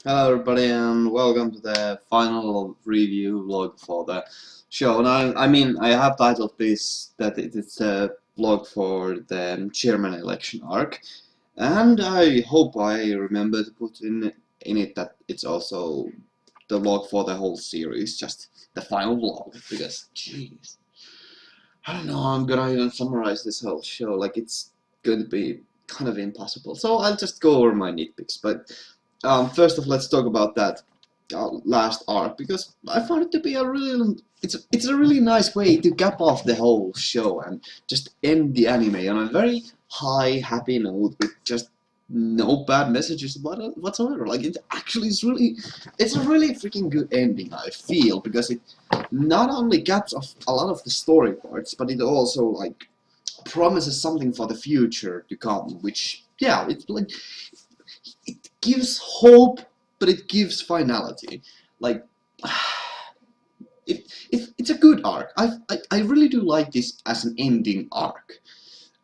Hello everybody and welcome to the final review vlog for the show. And I have titled this that it's a vlog for the chairman election arc, and I hope I remember to put in it that it's also the vlog for the whole series, just the final vlog, because jeez, I don't know how I'm gonna even summarize this whole show. Like, it's going to be kind of impossible. So I'll just go over my nitpicks, but first off, let's talk about that last arc, because I found it to be a really it's a really nice way to cap off the whole show and just end the anime on a very high, happy note with just no bad messages whatsoever. Like, it actually is really, it's a really freaking good ending, I feel, because it not only caps off a lot of the story parts, but it also like promises something for the future to come, which, yeah, it's like, it gives hope, but it gives finality. Like, it's a good arc. I really do like this as an ending arc,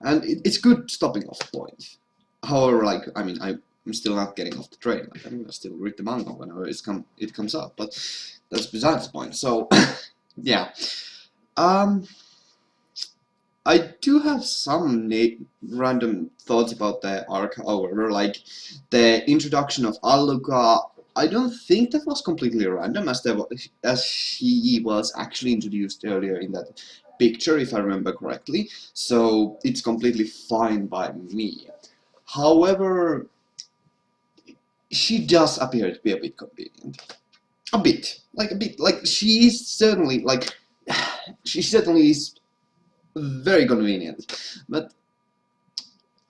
and it's good stopping off point. However, like, I'm still not getting off the train. Like, I'm gonna still read the manga whenever it comes out, but that's besides the point. So, yeah. Um, I do have some random thoughts about the arc, however, like the introduction of Aluka. I don't think that was completely random, as she was actually introduced earlier in that picture, if I remember correctly. So it's completely fine by me. However, she does appear to be a bit convenient. Like she is certainly like she certainly is very convenient, but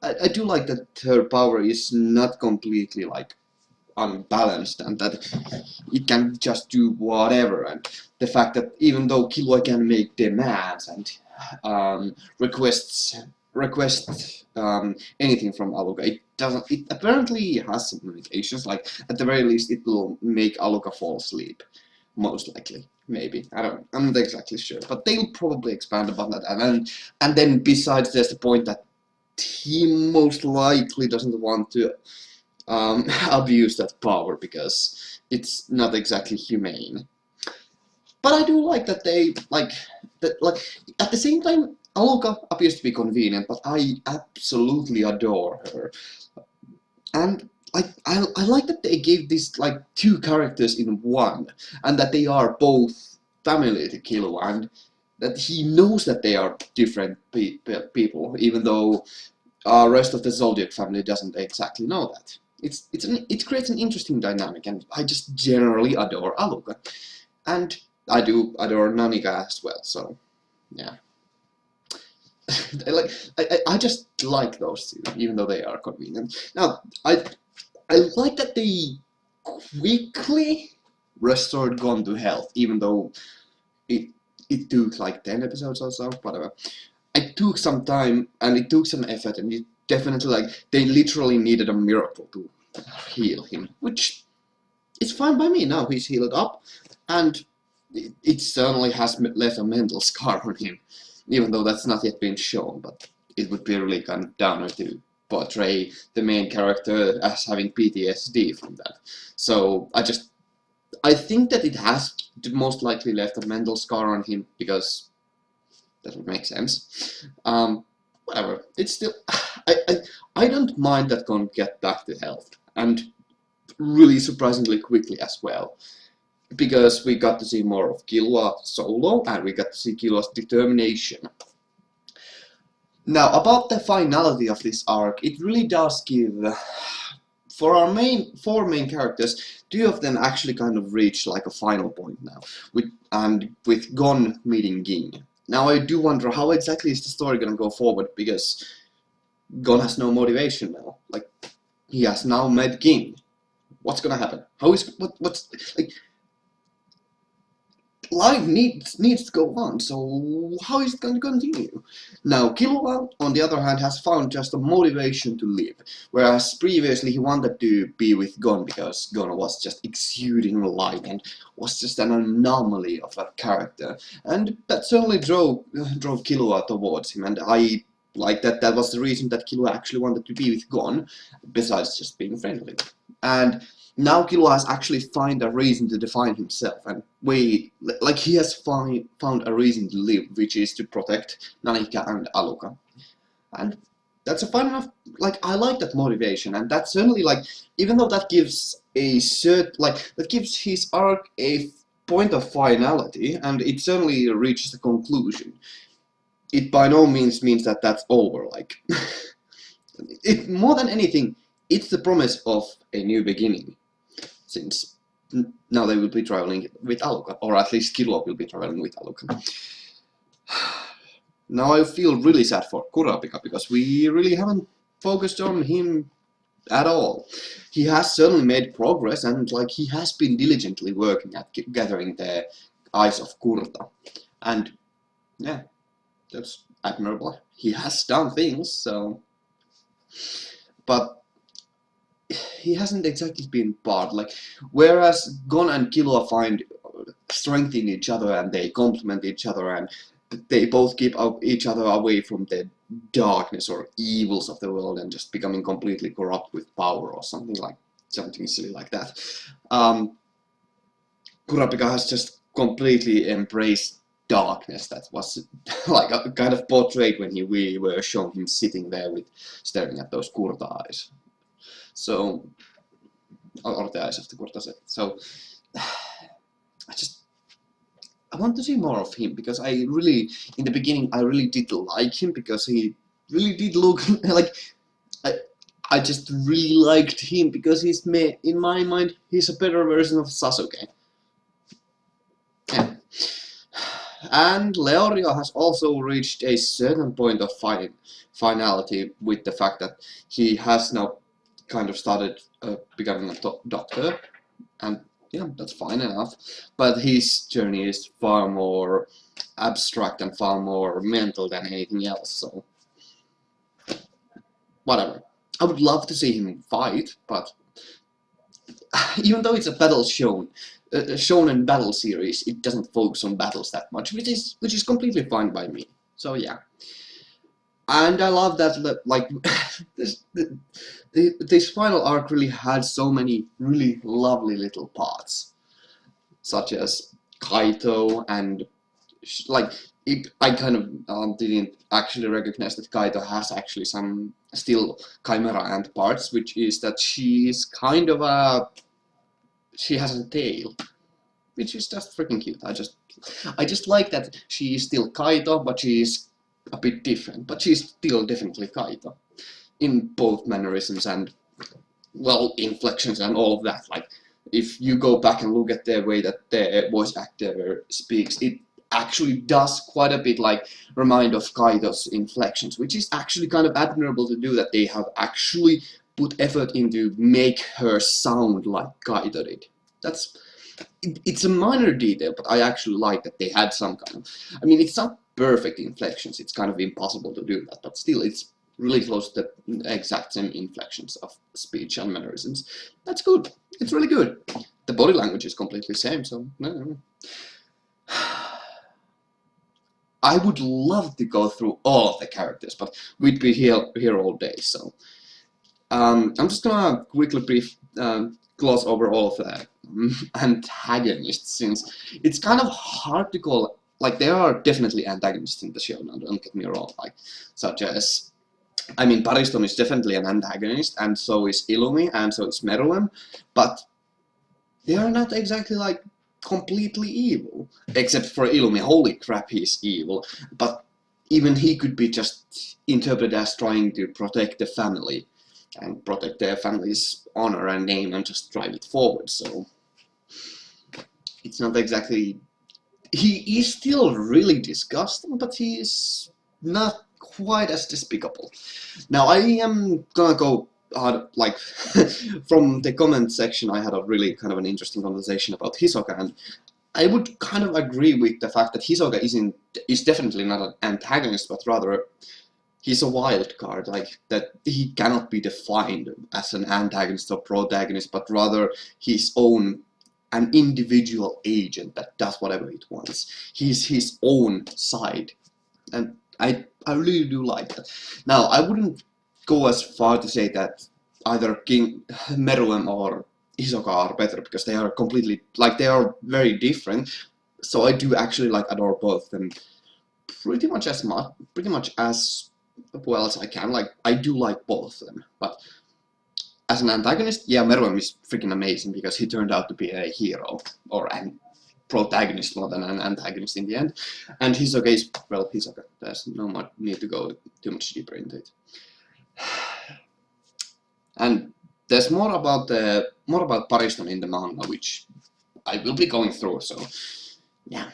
I do like that her power is not completely like unbalanced, and that it can just do whatever, and the fact that even though Killua can make demands and request anything from Aluka, it apparently has some limitations. Like, at the very least, it will make Aluka fall asleep, most likely. Maybe, I'm not exactly sure, but they'll probably expand upon that. And then besides, there's the point that he most likely doesn't want to abuse that power, because it's not exactly humane. But I do like that they like at the same time, Aluka appears to be convenient, but I absolutely adore her. And I like that they gave this like two characters in one, and that they are both family to Killua, and that he knows that they are different people, even though rest of the Zoldyck family doesn't exactly know that. It creates an interesting dynamic, and I just generally adore Aluka, and I do adore Nanika as well. So yeah, I just like those two, even though they are convenient. Now I like that they quickly restored Gon to health, even though it took like 10 episodes or so, whatever. It took some time and it took some effort, and it definitely, like, they literally needed a miracle to heal him, which is fine by me. Now he's healed up, and it certainly has left a mental scar on him, even though that's not yet been shown. But it would be really kind of downer to portray the main character as having PTSD from that. So I think that it has most likely left a mental scar on him, because that would make sense. Whatever. It's still, I don't mind that Gon get back to health, and really surprisingly quickly as well, because we got to see more of Killua solo, and we got to see Killua's determination. Now, about the finality of this arc, it really does give, for our four main characters, two of them actually kind of reach like a final point now, with Gon meeting Ging. Now I do wonder how exactly is the story gonna go forward, because Gon has no motivation now. Like, he has now met Ging. What's gonna happen? How is what's like? Life needs to go on, so how is it going to continue? Now, Killua, on the other hand, has found just a motivation to live, whereas previously he wanted to be with Gon because Gon was just exuding light and was just an anomaly of a character, and that certainly drove Killua towards him, and I like that was the reason that Killua actually wanted to be with Gon, besides just being friendly. And now Killua has actually found a reason to define himself, and like he has found a reason to live, which is to protect Nanika and Aluka. And that's a fine enough, like, I like that motivation, and that's certainly, like, even though that gives that gives his arc a point of finality, and it certainly reaches a conclusion, it by no means means that that's over, like, it, more than anything, it's the promise of a new beginning, since now they will be traveling with Aluka, or at least Killua will be traveling with Aluka. Now I feel really sad for Kurapika, because we really haven't focused on him at all. He has certainly made progress, and like he has been diligently working at gathering the eyes of Kurta. And yeah, that's admirable. He has done things, so... But he hasn't exactly been part. Like, whereas Gon and Killua find strength in each other, and they complement each other, and they both keep each other away from the darkness or evils of the world and just becoming completely corrupt with power or something silly like that. Kurapika has just completely embraced darkness that was like a kind of portrait when we were shown him sitting there staring at those Kurta eyes. So, or the eyes of the Kurta set. So, I want to see more of him, because I really, in the beginning, I really did like him, because he really did look like, I just really liked him, because he's, in my mind, he's a better version of Sasuke. Yeah. And Leorio has also reached a certain point of finality with the fact that he has now kind of started becoming a doctor, and yeah, that's fine enough, but his journey is far more abstract and far more mental than anything else, so whatever. I would love to see him fight, but even though it's a battle shonen battle series, it doesn't focus on battles that much, which is completely fine by me. So yeah. And I love that, like, this final arc really had so many really lovely little parts, such as Kaito, and like, I kind of didn't actually recognize that Kaito has actually some still Chimera Ant parts, which is that she's kind of she has a tail, which is just freaking cute. I just like that she is still Kaito, but she is a bit different, but she's still definitely Kaito in both mannerisms and, well, inflections and all of that. Like, if you go back and look at the way that the voice actor speaks, it actually does quite a bit like remind of Kaito's inflections, which is actually kind of admirable to do, that they have actually put effort into make her sound like Kaito did. It's a minor detail, but I actually like that they had some kind of, I mean, it's not perfect inflections, it's kind of impossible to do that, but still it's really close to the exact same inflections of speech and mannerisms. That's good. It's really good. The body language is completely the same, so no. I would love to go through all of the characters, but we'd be here all day, so I'm just gonna quickly gloss over all of the antagonists, since it's kind of hard to call. Like, there are definitely antagonists in the show now, don't get me wrong, like, such as, I mean, Pariston is definitely an antagonist, and so is Illumi, and so is Meruem, but they are not exactly, like, completely evil, except for Illumi. Holy crap, he's evil, but even he could be just interpreted as trying to protect the family, and protect their family's honor and name, and just drive it forward, so it's not exactly... He is still really disgusting, but he is not quite as despicable. Now, I am gonna go like, from the comment section, I had a really kind of an interesting conversation about Hisoka, and I would kind of agree with the fact that Hisoka is definitely not an antagonist, but rather he's a wild card, like, that he cannot be defined as an antagonist or protagonist, but rather his own, an individual agent that does whatever it wants. He's his own side, and I really do like that. Now, I wouldn't go as far to say that either King Meruem or Hisoka are better, because they are completely, like, they are very different. So I do actually like adore both of them pretty much as well as I can. Like, I do like both of them, but as an antagonist, yeah, Meruem is freaking amazing, because he turned out to be a hero, or an protagonist more than an antagonist in the end. And Hisoka is, well, Hisoka. There's no much need to go too much deeper into it. And there's more about Pariston in the manga, which I will be going through. So yeah,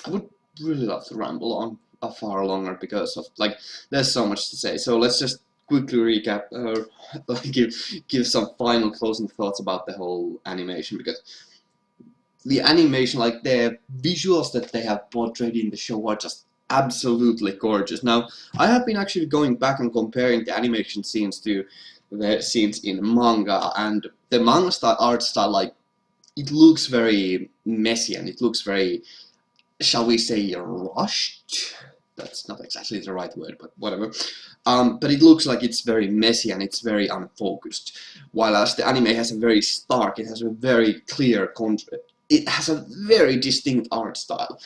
I would really love to ramble on far longer, because of, like, there's so much to say. So let's just quickly recap, or give some final closing thoughts about the whole animation, because the animation, like the visuals that they have portrayed in the show, are just absolutely gorgeous. Now, I have been actually going back and comparing the animation scenes to the scenes in manga, and the manga art style, like, it looks very messy, and it looks very, shall we say, rushed? That's not exactly the right word, but whatever. But it looks like it's very messy and it's very unfocused. While the anime has a very stark, it has a very clear it has a very distinct art style.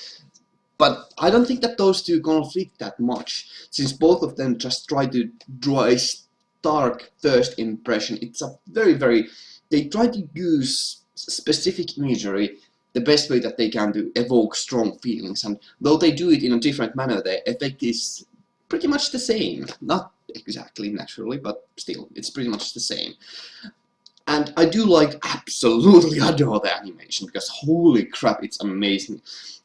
But I don't think that those two conflict that much, since both of them just try to draw a stark first impression. It's a very, they try to use specific imagery the best way that they can to evoke strong feelings, and though they do it in a different manner, the effect is pretty much the same. Not exactly, naturally, but still, it's pretty much the same. And I do absolutely adore the animation, because holy crap, it's amazing.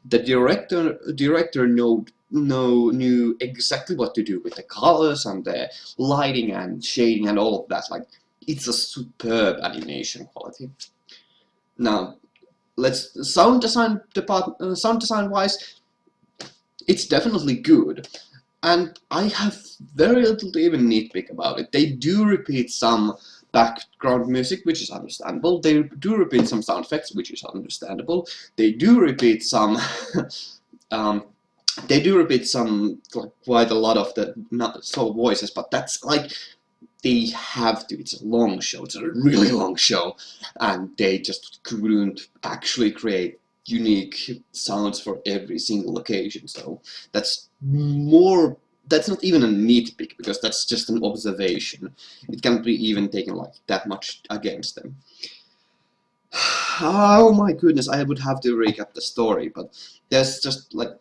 The director knew exactly what to do with the colors and the lighting and shading and all of that. Like, it's a superb animation quality. Now, sound design wise, it's definitely good, and I have very little to even nitpick about it. They do repeat some background music, which is understandable. They do repeat some sound effects, which is understandable. They do repeat some like, quite a lot of the voices, but that's like, they have to. It's a long show. It's a really long show, and they just couldn't actually create unique sounds for every single occasion. So that's not even a nitpick, because that's just an observation. It can't be even taken like that much against them. Oh my goodness, I would have to recap the story, but there's just like,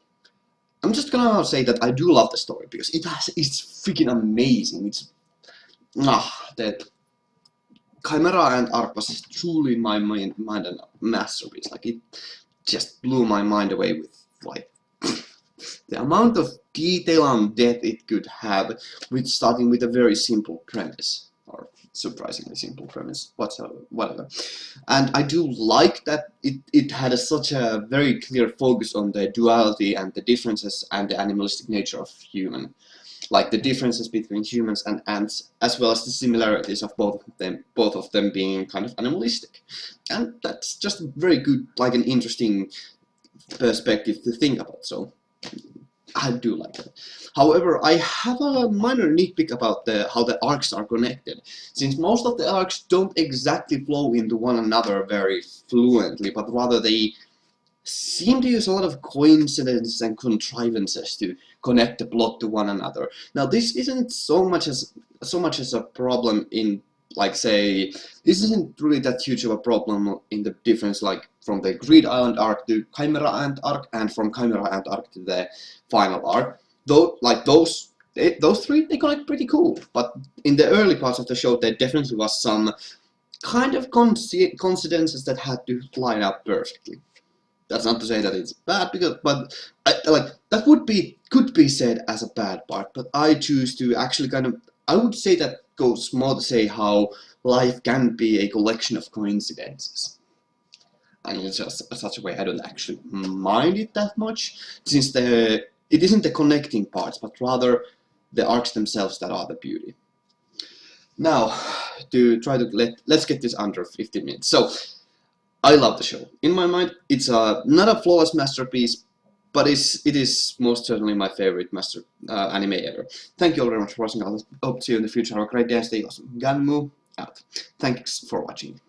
I'm just gonna say that I do love the story, because it's freaking amazing. The Chimera and Arc was truly my mind and masterpiece. Like, it just blew my mind away with, like, the amount of detail and depth it could have, with starting with a very simple premise, or surprisingly simple premise, whatever. And I do like that it had such a very clear focus on the duality and the differences and the animalistic nature of human. Like, the differences between humans and ants, as well as the similarities of both of them being kind of animalistic. And that's just very good, like, an interesting perspective to think about, so I do like it. However, I have a minor nitpick about how the arcs are connected, since most of the arcs don't exactly flow into one another very fluently, but rather they seem to use a lot of coincidences and contrivances to connect the plot to one another. Now, this isn't so much as a problem in, like, say, this isn't really that huge of a problem in the difference, like, from the Greed Island arc to Chimera Ant arc, and from Chimera Ant arc to the final arc. Though, like, those three, they connect pretty cool. But in the early parts of the show, there definitely was some kind of coincidences that had to line up perfectly. That's not to say that it's bad, but that could be said as a bad part. But I choose to actually I would say that goes more to say how life can be a collection of coincidences. And in just such a way, I don't actually mind it that much, since it isn't the connecting parts, but rather the arcs themselves that are the beauty. Now, to try to let's get this under 15 minutes. So, I love the show. In my mind, it's not a flawless masterpiece, but it is most certainly my favorite anime ever. Thank you all very much for watching. I hope to see you in the future. Have a great day. Stay awesome. Ganmu. out. Thanks for watching.